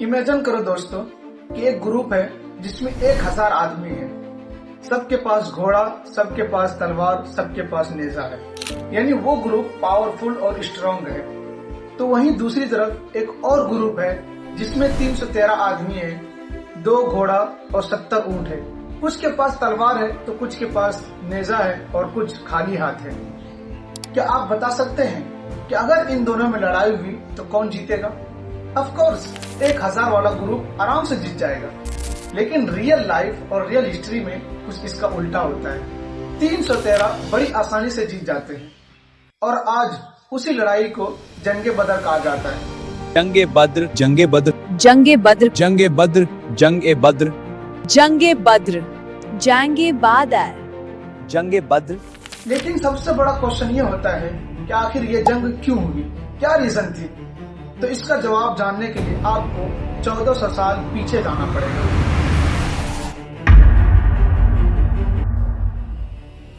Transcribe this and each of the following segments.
Imagine करो दोस्तों कि एक ग्रुप है जिसमें 1000 आदमी है। सबके पास घोड़ा, सबके पास तलवार, सबके पास नेजा है, यानी वो ग्रुप पावरफुल और स्ट्रांग है। तो वहीं दूसरी तरफ एक और ग्रुप है जिसमें 313 आदमी है, 2 घोड़ा और 70 ऊंट है। कुछ के पास तलवार है तो कुछ के पास नेजा है और कुछ खाली हाथ है। क्या आप बता सकते हैं कि अगर इन दोनों में लड़ाई हुई तो कौन जीतेगा? ऑफ कोर्स 1000 वाला ग्रुप आराम से जीत जाएगा, लेकिन रियल लाइफ और रियल हिस्ट्री में कुछ इसका उल्टा होता है। 313 बड़ी आसानी से जीत जाते हैं और आज उसी लड़ाई को जंगे बदर कहा जाता है। जंगे बद्र, जंगे बद्र, जंगे बद्र, जंगे बद्र, जंगे बद्र, जंगे बद्र, जंगे बादर, जंगे बद्र। लेकिन सबसे बड़ा क्वेश्चन ये होता है कि आखिर ये जंग क्यों हुई, क्या रीजन थी? तो इसका जवाब जानने के लिए आपको 1400 साल पीछे जाना पड़ेगा।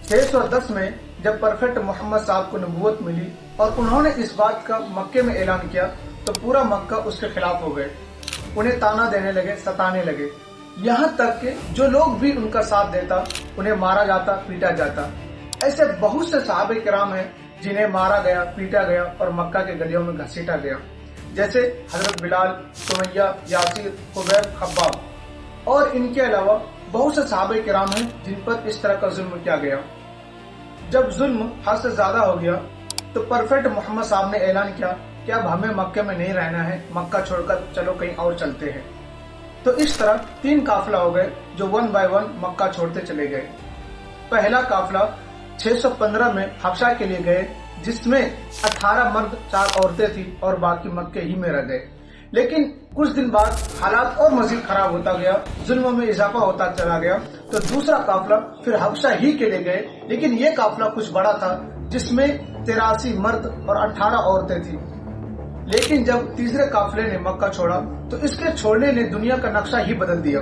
610 में जब प्रोफेट मोहम्मद साहब को नबूवत मिली और उन्होंने इस बात का मक्के में ऐलान किया तो पूरा मक्का उसके खिलाफ हो गए। उन्हें ताना देने लगे, सताने लगे, यहाँ तक कि जो लोग भी उनका साथ देता उन्हें मारा जाता, पीटा जाता। ऐसे बहुत से सहाबे किराम हैं जिन्हें मारा गया, पीटा गया और मक्का के गलियों में घसीटा गया, जैसे हजरत बिलाल, सुमैया, यासिर, खुबैब, खब्बाब। और इनके अलावा बहुत से सहाबे किराम हैं जिन पर इस तरह का जुल्म किया गया। जब जुल्म हद से ज्यादा हो गया तो प्रोफेट मोहम्मद साहब ने ऐलान किया कि अब हमें मक्के में नहीं रहना है, मक्का छोड़कर चलो कहीं और चलते हैं। तो इस तरह 3 काफिला हो गए जो 1 बाय 1 मक्का छोड़ते चले गए। पहला काफिला 615 में हबशा के लिए गए, जिसमें 18 मर्द, 4 औरतें थी और बाकी मक्के ही में रह गए। लेकिन कुछ दिन बाद हालात और मजीद खराब होता गया, जुल्म में इजाफा होता चला गया, तो दूसरा काफिला फिर हबशा ही के लिए गए। लेकिन ये काफिला कुछ बड़ा था, जिसमें 83 मर्द और 18 औरतें थी। लेकिन जब तीसरे काफिले ने मक्का छोड़ा तो इसके छोड़ने ने दुनिया का नक्शा ही बदल दिया।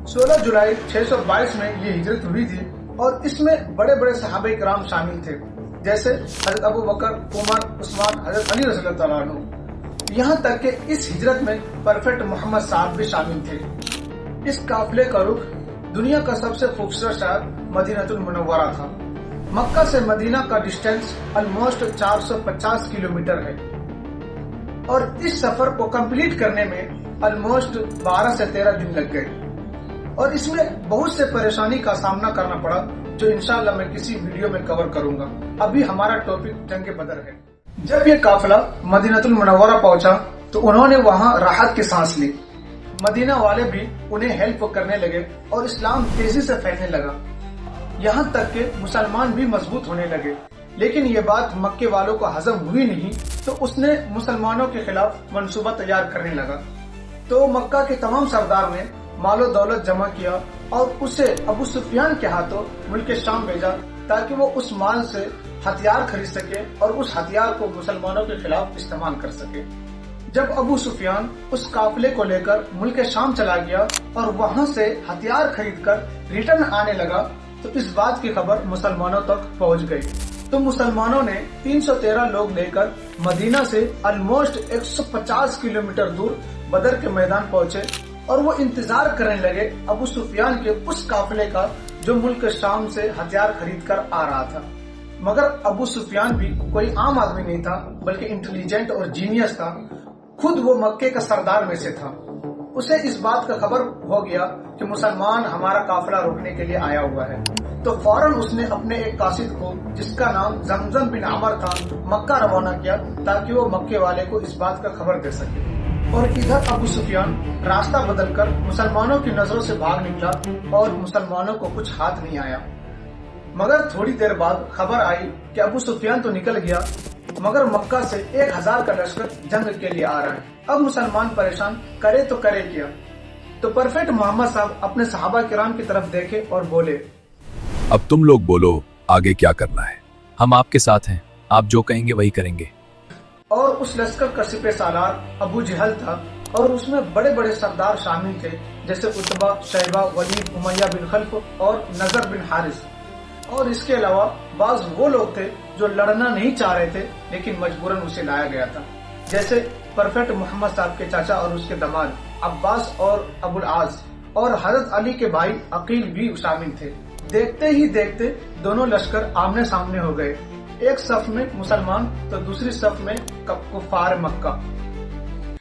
16 जुलाई 622 में ये हिजरत हुई थी और इसमें बड़े बड़े सहाबे किराम शामिल थे, जैसे हजरत अबू बकर, उमर, उस्मान, हजरत अली रज़ियल्लाहु अन्हु। यहाँ तक कि इस हिजरत में प्रोफेट मोहम्मद साहब भी शामिल थे। इस काफिले का रुख दुनिया का सबसे खूबसूरत शहर मदीनतुल मुनव्वरा था। मक्का से मदीना का डिस्टेंस ऑलमोस्ट 450 किलोमीटर है और इस सफर को कंप्लीट करने में ऑलमोस्ट 12 से 13 दिन लग गए और इसमें बहुत से परेशानी का सामना करना पड़ा, जो इंशाल्लाह मैं किसी वीडियो में कवर करूंगा। अभी हमारा टॉपिक जंगे बदर है। जब ये काफिला मदीनतुल मुनव्वरा पहुंचा तो उन्होंने वहां राहत की सांस ली। मदीना वाले भी उन्हें हेल्प करने लगे और इस्लाम तेजी से फैलने लगा, यहाँ तक कि मुसलमान भी मजबूत होने लगे। लेकिन ये बात मक्के वालों को हजम हुई नहीं, तो उसने मुसलमानों के खिलाफ मंसूबा तैयार करने लगा। तो मक्का के तमाम सरदार ने मालो दौलत जमा किया और उसे अबू सुफियान के हाथों मुल्क शाम भेजा, ताकि वो उस माल से हथियार खरीद सके और उस हथियार को मुसलमानों के खिलाफ इस्तेमाल कर सके। जब अबू सुफियान उस काफिले को लेकर मुल्क शाम चला गया और वहाँ से हथियार खरीदकर रिटर्न आने लगा, तो इस बात की खबर मुसलमानों तक पहुँच गई। तो मुसलमानों ने 313 लोग लेकर मदीना से ऑलमोस्ट 150 किलोमीटर दूर बदर के मैदान पहुँचे और वो इंतजार करने लगे अबू सुफियान के उस काफिले का जो मुल्क शाम से हथियार खरीद कर आ रहा था। मगर अबू सुफियान भी कोई आम आदमी नहीं था, बल्कि इंटेलिजेंट और जीनियस था। खुद वो मक्के का सरदार में से था। उसे इस बात का खबर हो गया कि मुसलमान हमारा काफिला रोकने के लिए आया हुआ है, तो फौरन उसने अपने एक कासिद को, जिसका नाम जमजम बिन अमर था, मक्का रवाना किया ताकि वो मक्के वाले को इस बात का खबर दे सके। और इधर अबू सुफियान रास्ता बदलकर मुसलमानों की नजरों से भाग निकला और मुसलमानों को कुछ हाथ नहीं आया। मगर थोड़ी देर बाद खबर आई कि अबू सुफियान तो निकल गया, मगर मक्का से 1000 का लश्कर जंग के लिए आ रहा है। अब मुसलमान परेशान, करे तो करे क्या? तो प्रोफेट मोहम्मद साहब अपने सहाबा किराम की तरफ देखे और बोले, अब तुम लोग बोलो आगे क्या करना है। हम आपके साथ हैं, आप जो कहेंगे वही करेंगे। और उस लश्कर का सिपह सालार अबू जहल था और उसमें बड़े बड़े सरदार शामिल थे, जैसे उतबा, शैबा, वलीद, उमैया बिन खल्फ और नजर बिन हारिस। और इसके अलावा बाज वो लोग थे जो लड़ना नहीं चाह रहे थे, लेकिन मजबूरन उसे लाया गया था, जैसे परफेक्ट मोहम्मद साहब के चाचा और उसके दामाद अब्बास और अबुल आस और हजरत अली के भाई अकील भी शामिल थे। देखते ही देखते दोनों लश्कर आमने सामने हो गए। एक सफ में मुसलमान तो दूसरी सफ में कुफ्फार मक्का।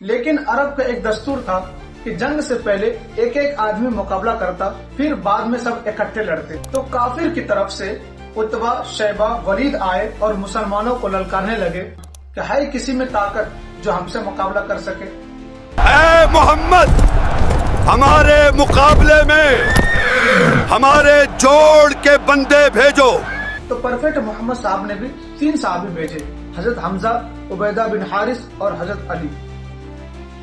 लेकिन अरब का एक दस्तूर था कि जंग से पहले एक एक आदमी मुकाबला करता, फिर बाद में सब इकट्ठे लड़ते। तो काफिर की तरफ से उतबा, शैबा, वलीद आए और मुसलमानों को ललकारने लगे कि है किसी में ताकत जो हमसे मुकाबला कर सके। ऐ मोहम्मद, हमारे मुकाबले में हमारे जोड़ के बंदे भेजो। तो परफेक्ट मोहम्मद साहब ने भी 3 सहाबी भेजे, हजरत हमजा, उबैदा बिन हारिस और हजरत अली।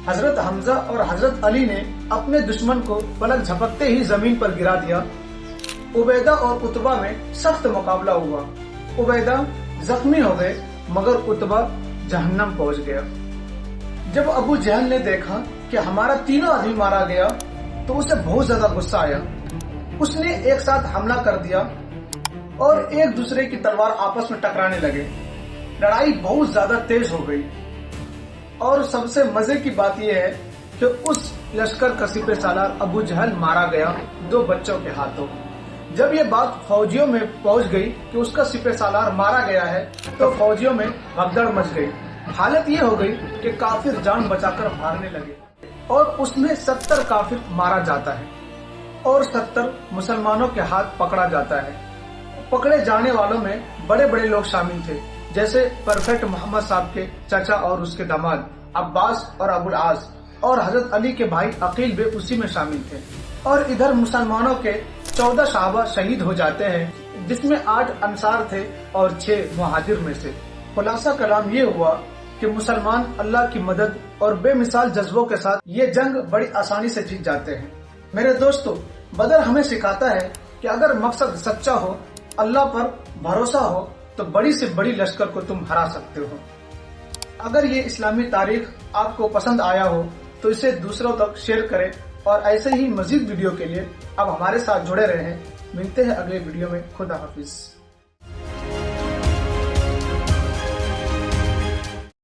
हजरत हमजा और हजरत अली ने अपने दुश्मन को पलक झपकते ही जमीन पर गिरा दिया। उबैदा और उतबा में सख्त मुकाबला हुआ। उबैदा जख्मी हो गए मगर उतबा जहन्नम पहुंच गया। जब अबू जहल ने देखा कि हमारा तीनों आदमी मारा गया तो उसे बहुत ज्यादा गुस्सा आया। उसने एक साथ हमला कर दिया और एक दूसरे की तलवार आपस में टकराने लगे। लड़ाई बहुत ज्यादा तेज हो गई और सबसे मजे की बात यह है कि उस लश्कर का सिपह सालार अबू जहल मारा गया 2 बच्चों के हाथों। जब ये बात फौजियों में पहुंच गई कि उसका सिपह सालार मारा गया है तो फौजियों में भगदड़ मच गई। हालत ये हो गई कि काफिर जान बचाकर भागने लगे और उसमें 70 काफिर मारा जाता है और 70 मुसलमानों के हाथ पकड़ा जाता है। पकड़े जाने वालों में बड़े बड़े लोग शामिल थे, जैसे परफेक्ट मोहम्मद साहब के चाचा और उसके दामाद अब्बास और अबुल आस और हजरत अली के भाई अकील भी उसी में शामिल थे। और इधर मुसलमानों के 14 सहाबा शहीद हो जाते हैं, जिसमें 8 अंसार थे और 6 मुहाजिर में से। खुलासा कलाम ये हुआ कि मुसलमान अल्लाह की मदद और बेमिसाल जज्बों के साथ ये जंग बड़ी आसानी से जीत जाते हैं। मेरे दोस्तों, बदर हमें सिखाता है कि अगर मकसद सच्चा हो, अल्लाह पर भरोसा हो, तो बड़ी से बड़ी लश्कर को तुम हरा सकते हो। अगर ये इस्लामी तारीख आपको पसंद आया हो तो इसे दूसरों तक शेयर करें और ऐसे ही मजीद वीडियो के लिए आप हमारे साथ जुड़े रहें। मिलते हैं अगले वीडियो में। खुदा हाफिज।